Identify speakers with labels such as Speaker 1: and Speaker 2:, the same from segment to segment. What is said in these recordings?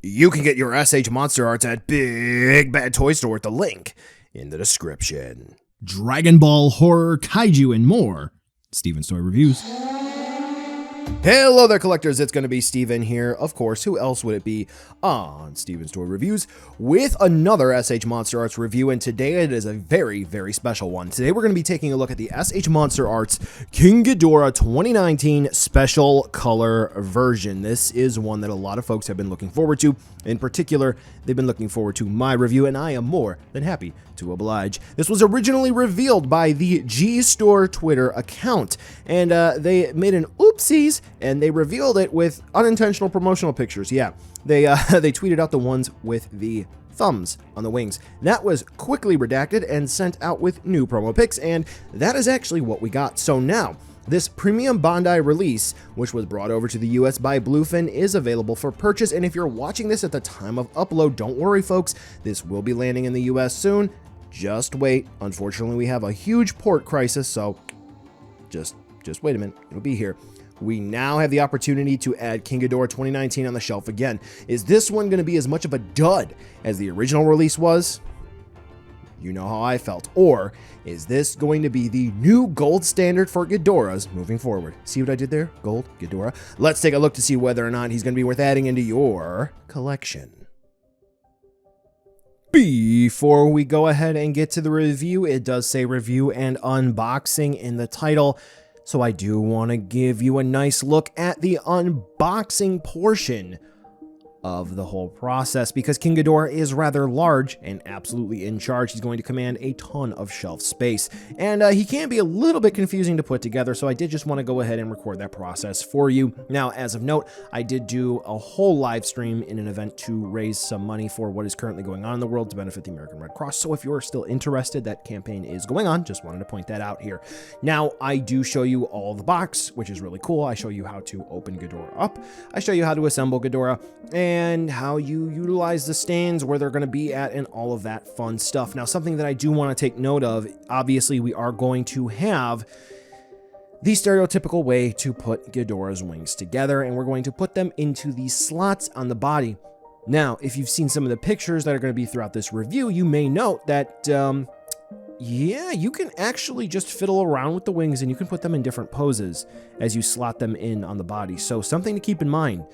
Speaker 1: You can get your SH Monster Arts at Big Bad Toy Store at the link in the description.
Speaker 2: Dragon Ball, horror, kaiju, and more. Steven's Toy Reviews.
Speaker 1: Hello there, collectors. It's going to be Steven here. Of course, who else would it be on Steven's Toy Reviews with another SH Monster Arts review, and today it is a very, very special one. Today we're going to be taking a look at the SH Monster Arts King Ghidorah 2019 Special Color version. This is one that a lot of folks have been looking forward to. In particular, they've been looking forward to my review, and I am more than happy to oblige. This was originally revealed by the G-Store Twitter account, and they made an oopsies, and they revealed it with unintentional promotional pictures. Yeah, they tweeted out the ones with the thumbs on the wings. That was quickly redacted and sent out with new promo pics, and that is actually what we got. So now, this premium Bandai release, which was brought over to the US by Bluefin, is available for purchase, and if you're watching this at the time of upload, don't worry folks, this will be landing in the US soon. Just wait. Unfortunately, we have a huge port crisis, so just wait a minute. It'll be here. We now have the opportunity to add King Ghidorah 2019 on the shelf again. Is this one going to be as much of a dud as the original release was? You know how I felt. Or is this going to be the new gold standard for Ghidorahs moving forward? See what I did there? Gold, Ghidorah. Let's take a look to see whether or not he's going to be worth adding into your collection. Before we go ahead and get to the review, it does say review and unboxing in the title, so I do want to give you a nice look at the unboxing portion of the whole process, because King Ghidorah is rather large and absolutely in charge. He's going to command a ton of shelf space, and he can be a little bit confusing to put together, so I did just want to go ahead and record that process for you. Now, as of note, I did do a whole live stream in an event to raise some money for what is currently going on in the world to benefit the American Red Cross, so if you're still interested, that campaign is going on. Just wanted to point that out here. Now, I do show you all the box, which is really cool. I show you how to open Ghidorah up. I show you how to assemble Ghidorah, and how you utilize the stands, where they're going to be at, and all of that fun stuff. Now, something that I do want to take note of, obviously we are going to have the stereotypical way to put Ghidorah's wings together, and we're going to put them into these slots on the body. Now, if you've seen some of the pictures that are going to be throughout this review, you may note that, yeah, you can actually just fiddle around with the wings, and you can put them in different poses as you slot them in on the body. So something to keep in mind,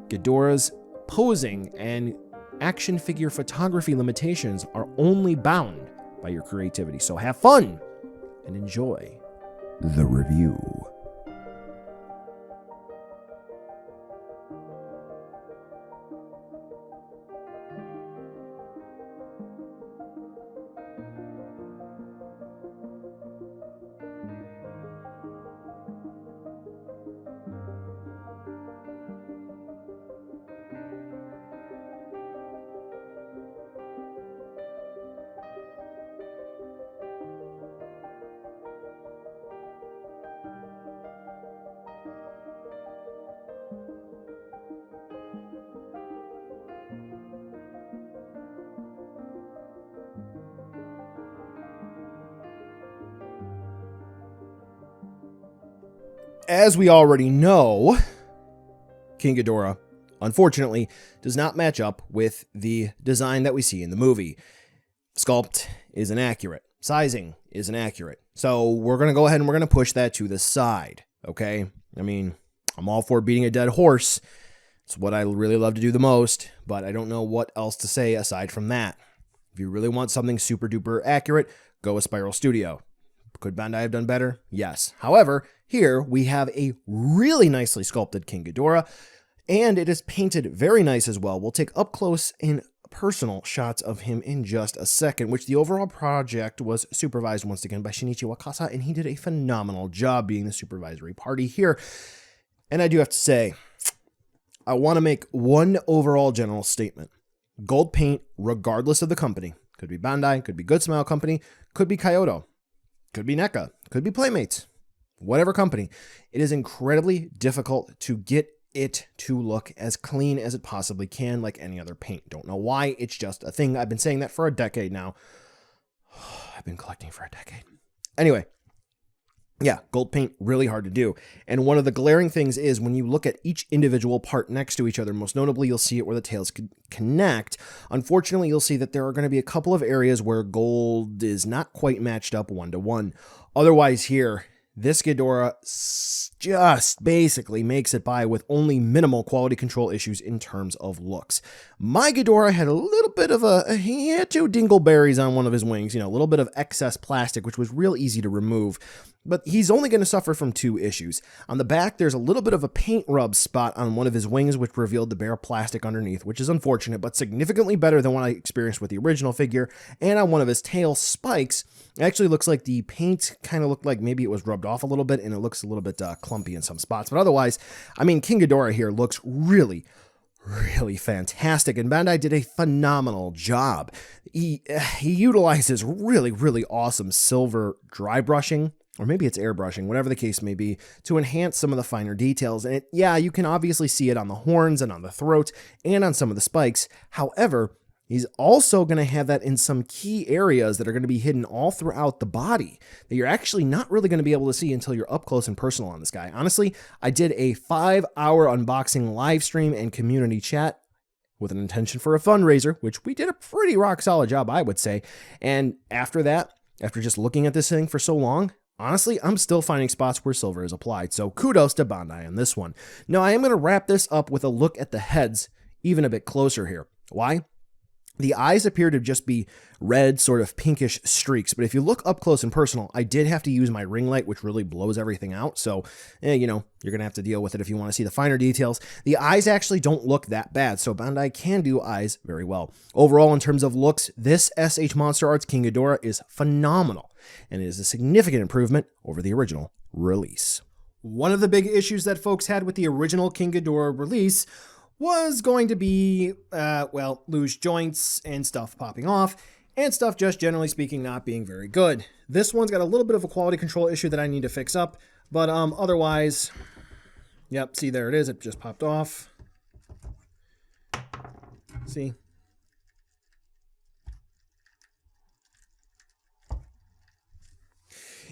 Speaker 1: Ghidorah's posing and action figure photography limitations are only bound by your creativity. So have fun and enjoy the review. As we already know, King Ghidorah, unfortunately, does not match up with the design that we see in the movie. Sculpt is inaccurate. Sizing is inaccurate. So we're going to go ahead and we're going to push that to the side, okay? I mean, I'm all for beating a dead horse. It's what I really love to do the most, but I don't know what else to say aside from that. If you really want something super duper accurate, go with Spiral Studio. Could Bandai have done better? Yes. However, here we have a really nicely sculpted King Ghidorah, and it is painted very nice as well. We'll take up close and personal shots of him in just a second, which the overall project was supervised once again by Shinichi Wakasa, and he did a phenomenal job being the supervisory party here. And I do have to say, I want to make one overall general statement. Gold paint, regardless of the company, could be Bandai, could be Good Smile Company, could be Kyoto, could be NECA, could be Playmates, whatever company. It is incredibly difficult to get it to look as clean as it possibly can, like any other paint. Don't know why, it's just a thing. I've been saying that for a decade now. I've been collecting for a decade. Anyway, Yeah, gold paint, really hard to do. And one of the glaring things is when you look at each individual part next to each other, most notably, you'll see it where the tails connect. Unfortunately, you'll see that there are going to be a couple of areas where gold is not quite matched up 1-to-1. Otherwise here, this Ghidorah just basically makes it by with only minimal quality control issues in terms of looks. My Ghidorah had a little bit of he had 2 dingleberries on one of his wings, a little bit of excess plastic, which was real easy to remove. But he's only going to suffer from 2 issues. On the back, there's a little bit of a paint rub spot on one of his wings, which revealed the bare plastic underneath, which is unfortunate, but significantly better than what I experienced with the original figure. And on one of his tail spikes, it actually looks like the paint kind of looked like maybe it was rubbed off a little bit, and it looks a little bit clumpy in some spots. But otherwise, I mean, King Ghidorah here looks really fantastic, and Bandai did a phenomenal job. He utilizes really awesome silver dry brushing, or maybe it's airbrushing, whatever the case may be, to enhance some of the finer details. And you can obviously see it on the horns and on the throat and on some of the spikes. However, he's also going to have that in some key areas that are going to be hidden all throughout the body that you're actually not really going to be able to see until you're up close and personal on this guy. Honestly, I did a 5-hour unboxing live stream and community chat with an intention for a fundraiser, which we did a pretty rock solid job, I would say. And after that, after just looking at this thing for so long, honestly, I'm still finding spots where silver is applied, so kudos to Bandai on this one. Now, I am going to wrap this up with a look at the heads even a bit closer here. Why? The eyes appear to just be red, sort of pinkish streaks, but if you look up close and personal, I did have to use my ring light, which really blows everything out, so, you're going to have to deal with it if you want to see the finer details. The eyes actually don't look that bad, so Bandai can do eyes very well. Overall, in terms of looks, this SH MonsterArts King Ghidorah is phenomenal, and it is a significant improvement over the original release. One of the big issues that folks had with the original King Ghidorah release was going to be, loose joints and stuff popping off, and stuff just generally speaking not being very good. This one's got a little bit of a quality control issue that I need to fix up, but otherwise, yep, see, there it is, it just popped off. See?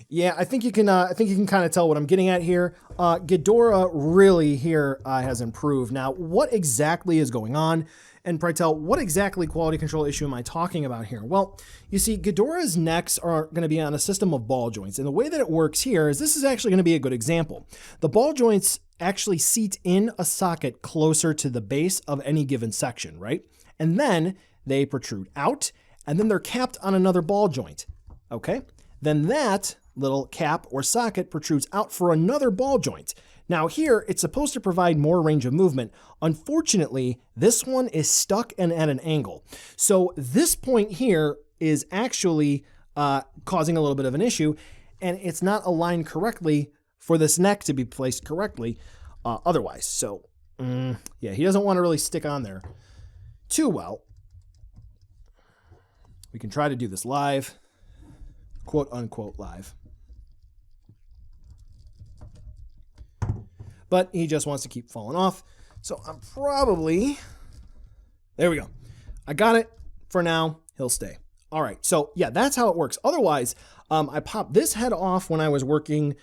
Speaker 1: Yeah, I think you can kind of tell what I'm getting at here. Ghidorah really here has improved. Now, what exactly is going on? And pray tell, what exactly quality control issue am I talking about here? Well, you see, Ghidorah's necks are going to be on a system of ball joints. And the way that it works here is this is actually going to be a good example. The ball joints actually seat in a socket closer to the base of any given section, right? And then they protrude out, and then they're capped on another ball joint, okay? Then that little cap or socket protrudes out for another ball joint. Now here, it's supposed to provide more range of movement. Unfortunately, this one is stuck and at an angle. So this point here is actually causing a little bit of an issue, and it's not aligned correctly for this neck to be placed correctly otherwise. So yeah, he doesn't want to really stick on there too well. We can try to do this live, quote unquote live. But he just wants to keep falling off. So I'm probably, there we go. I got it for now. He'll stay. All right. So yeah, that's how it works. Otherwise, I popped this head off when I was working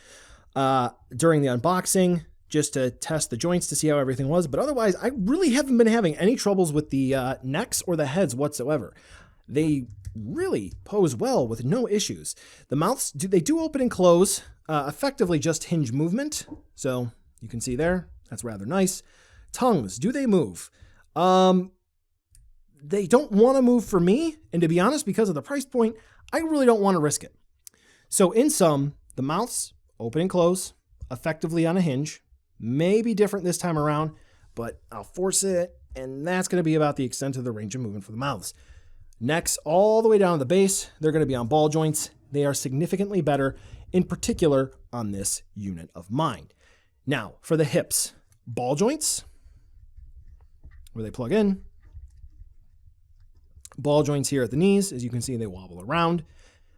Speaker 1: during the unboxing just to test the joints to see how everything was. But otherwise, I really haven't been having any troubles with the necks or the heads whatsoever. They really pose well with no issues. The mouths, they do open and close, effectively just hinge movement. So you can see there, that's rather nice. Tongues, do they move? They don't want to move for me, and to be honest, because of the price point, I really don't want to risk it. So in sum, the mouths open and close, effectively on a hinge. May be different this time around, but I'll force it, and that's going to be about the extent of the range of movement for the mouths. Necks all the way down to the base, they're going to be on ball joints. They are significantly better, in particular on this unit of mine. Now, for the hips, ball joints, where they plug in. Ball joints here at the knees. As you can see, they wobble around.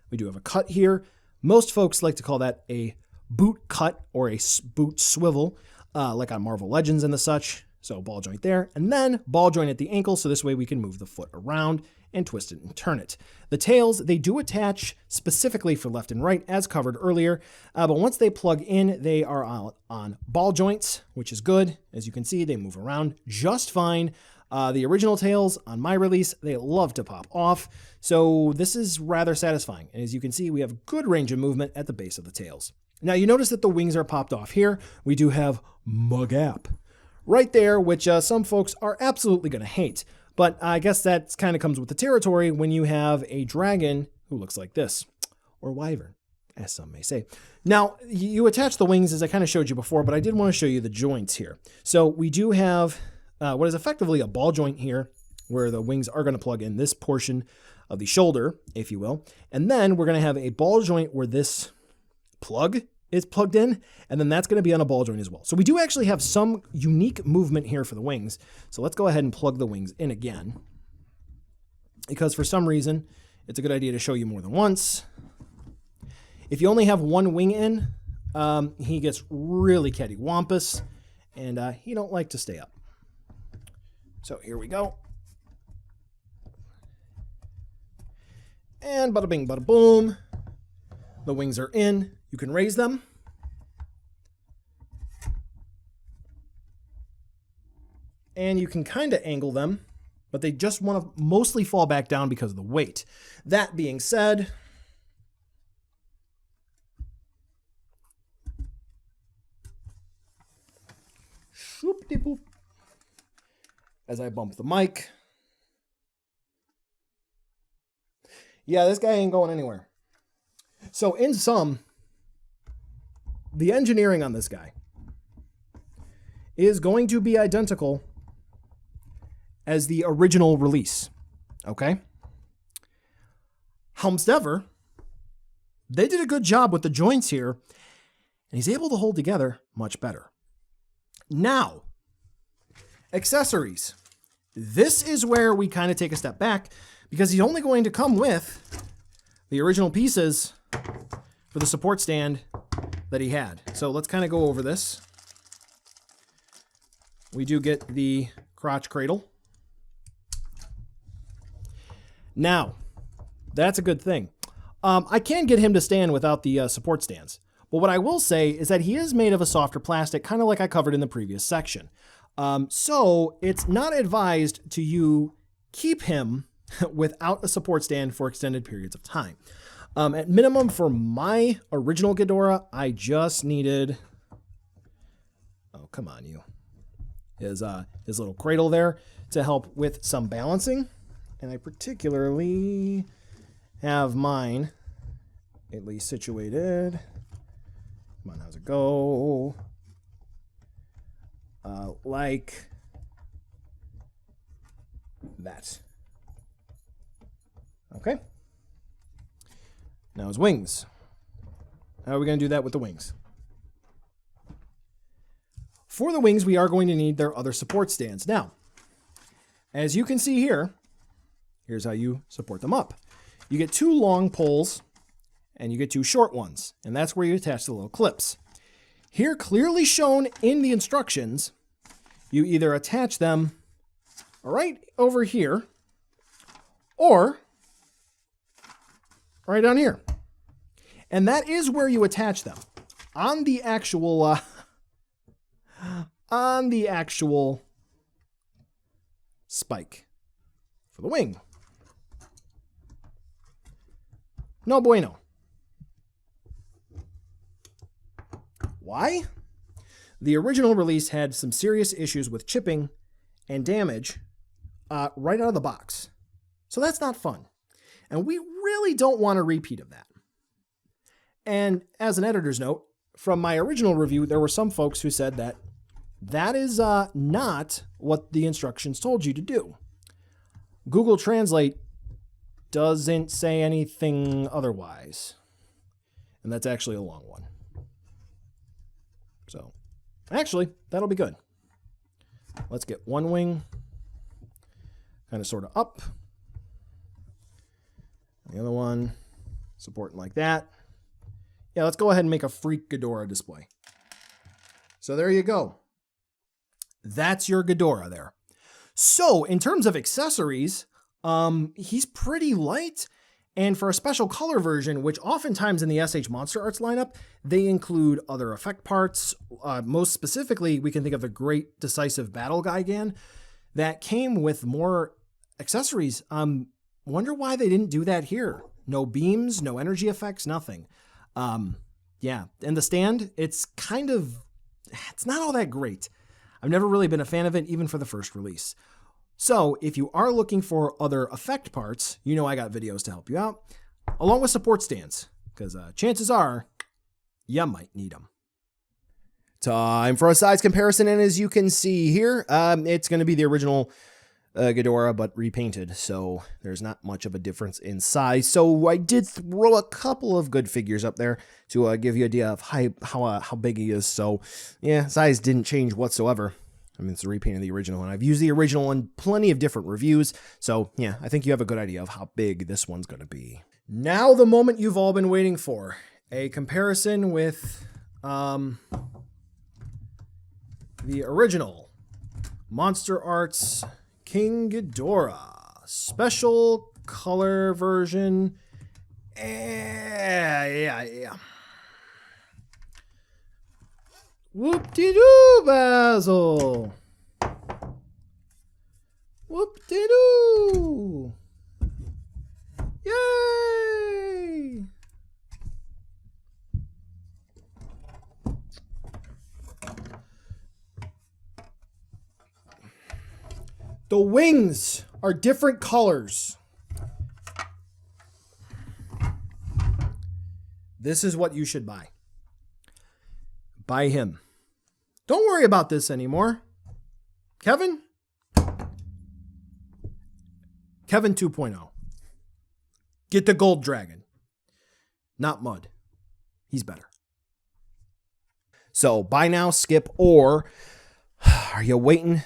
Speaker 1: We do have a cut here. Most folks like to call that a boot cut or a boot swivel, like on Marvel Legends and the such. So ball joint there, and then ball joint at the ankle, so this way we can move the foot around and twist it and turn it. The tails, they do attach specifically for left and right, as covered earlier, but once they plug in, they are on ball joints, which is good. As you can see, they move around just fine. The original tails on my release, they love to pop off, so this is rather satisfying. And as you can see, we have good range of movement at the base of the tails. Now you notice that the wings are popped off here. We do have a gap right there, which some folks are absolutely going to hate. But I guess that kind of comes with the territory when you have a dragon who looks like this, or wyvern, as some may say. Now, you attach the wings as I kind of showed you before, but I did want to show you the joints here. So we do have what is effectively a ball joint here, where the wings are going to plug in this portion of the shoulder, if you will. And then we're going to have a ball joint where this plug is plugged in, and then that's going to be on a ball joint as well. So we do actually have some unique movement here for the wings. So let's go ahead and plug the wings in again, because for some reason, it's a good idea to show you more than once. If you only have one wing in, he gets really cattywampus, and he don't like to stay up. So here we go. And bada bing, bada boom. The wings are in. You can raise them. And you can kind of angle them, but they just want to mostly fall back down because of the weight. That being said, shoop-de-boop, as I bump the mic. Yeah, this guy ain't going anywhere. So in sum, the engineering on this guy is going to be identical as the original release, okay? However, they did a good job with the joints here, and he's able to hold together much better. Now, accessories. This is where we kind of take a step back, because he's only going to come with the original pieces for the support stand that he had. So let's kind of go over this. We do get the crotch cradle. Now, that's a good thing. I can get him to stand without the support stands. But what I will say is that he is made of a softer plastic, kind of like I covered in the previous section. So it's not advised to you keep him without a support stand for extended periods of time. At minimum, for my original Ghidorah, I just needed, oh, come on, you, his little cradle there to help with some balancing. And I particularly have mine at least situated. Come on, how's it go? Like that. Okay. Now his wings. How are we going to do that with the wings? For the wings, we are going to need their other support stands. Now, as you can see here, here's how you support them up. You get two long poles and you get two short ones, and that's where you attach the little clips. Here, clearly shown in the instructions, you either attach them right over here or right down here. And that is where you attach them on the actual spike for the wing. No bueno. Why? The original release had some serious issues with chipping and damage right out of the box. So that's not fun. And we really don't want a repeat of that. And as an editor's note, from my original review, there were some folks who said that that is not what the instructions told you to do. Google Translate doesn't say anything otherwise. And that's actually a long one. So, actually, that'll be good. Let's get one wing kind of sort of up. The other one supporting like that. Yeah, let's go ahead and make a freak Ghidorah display. So there you go. That's your Ghidorah there. So in terms of accessories, he's pretty light. And for a special color version, which oftentimes in the SH MonsterArts lineup, they include other effect parts. Most specifically, we can think of the Great Decisive Battle Gigan that came with more accessories. Wonder why they didn't do that here. No beams, no energy effects, nothing. Yeah, and the stand, it's not all that great. I've never really been a fan of it, even for the first release. So if you are looking for other effect parts, you know I got videos to help you out, along with support stands, because chances are you might need them. Time for a size comparison, and as you can see here, it's going to be the original Ghidorah, but repainted, so there's not much of a difference in size. So I did throw a couple of good figures up there to give you an idea of how big he is. So yeah, size didn't change whatsoever. I mean, it's a repaint of the original, and I've used the original in plenty of different reviews, so yeah, I think you have a good idea of how big this one's going to be. Now the moment you've all been waiting for, a comparison with the original MonsterArts King Ghidorah special color version. Yeah. Whoop-de-doo, Basil. Whoop-de-doo. Yay! The wings are different colors. This is what you should buy. Buy him. Don't worry about this anymore. Kevin 2.0. Get the gold dragon. Not Mud. He's better. So buy now, skip, or are you waiting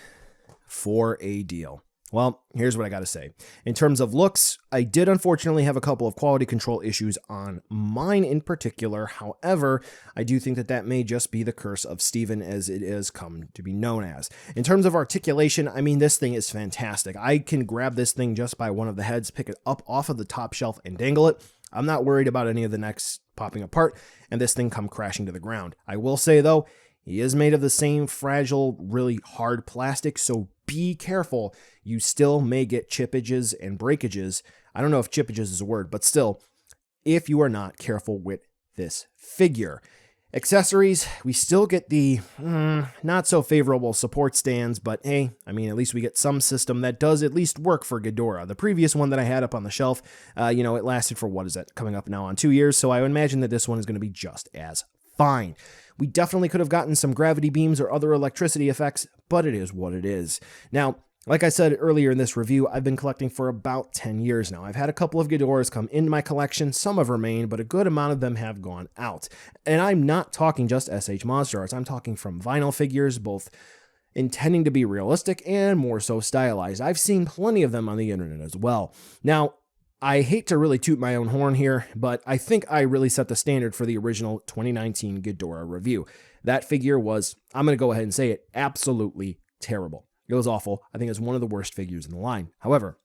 Speaker 1: for a deal? Well, here's what I got to say. In terms of looks, I did unfortunately have a couple of quality control issues on mine in particular. However, I do think that may just be the curse of Steven, as it is come to be known as. In terms of articulation, I mean, this thing is fantastic. I can grab this thing just by one of the heads, pick it up off of the top shelf and dangle it. I'm not worried about any of the necks popping apart and this thing come crashing to the ground. I will say though, he is made of the same fragile, really hard plastic, so be careful. You still may get chippages and breakages. I don't know if chippages is a word, but still, if you are not careful with this figure. Accessories, we still get the not so favorable support stands, but hey, I mean, at least we get some system that does at least work for Ghidorah. The previous one that I had up on the shelf, it lasted for, what is that, coming up now on 2 years, so I would imagine that this one is going to be just as fine. We definitely could have gotten some gravity beams or other electricity effects, but it is what it is. Now, like I said earlier in this review, I've been collecting for about 10 years now. I've had a couple of Ghidorahs come into my collection, some have remained, but a good amount of them have gone out. And I'm not talking just SH MonsterArts, I'm talking from vinyl figures, both intending to be realistic and more so stylized. I've seen plenty of them on the internet as well. Now, I hate to really toot my own horn here, but I think I really set the standard for the original 2019 Ghidorah review. That figure was, I'm going to go ahead and say it, absolutely terrible. It was awful. I think it's one of the worst figures in the line. However,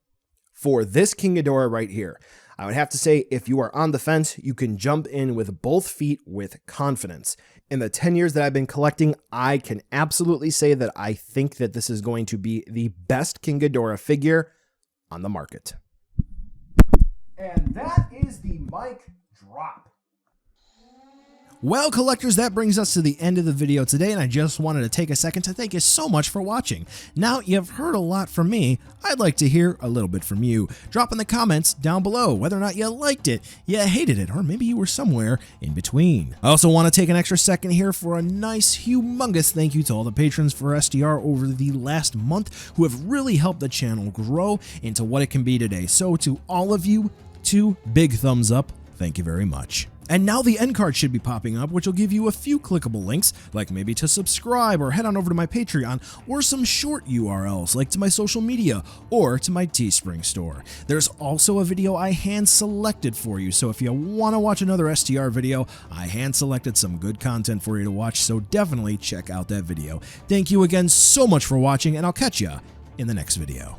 Speaker 1: for this King Ghidorah right here, I would have to say if you are on the fence, you can jump in with both feet with confidence. In the 10 years that I've been collecting, I can absolutely say that I think that this is going to be the best King Ghidorah figure on the market. And that is the mic drop.
Speaker 2: Well, collectors, that brings us to the end of the video today, and I just wanted to take a second to thank you so much for watching. Now, you've heard a lot from me. I'd like to hear a little bit from you. Drop in the comments down below whether or not you liked it, you hated it, or maybe you were somewhere in between. I also want to take an extra second here for a nice, humongous thank you to all the patrons for SDR over the last month who have really helped the channel grow into what it can be today. So to all of you, 2 big thumbs up. Thank you very much. And now the end card should be popping up, which will give you a few clickable links, like maybe to subscribe or head on over to my Patreon, or some short URLs like to my social media or to my Teespring store. There's also a video I hand selected for you, so if you want to watch another STR video, I hand selected some good content for you to watch, so definitely check out that video. Thank you again so much for watching, and I'll catch ya in the next video.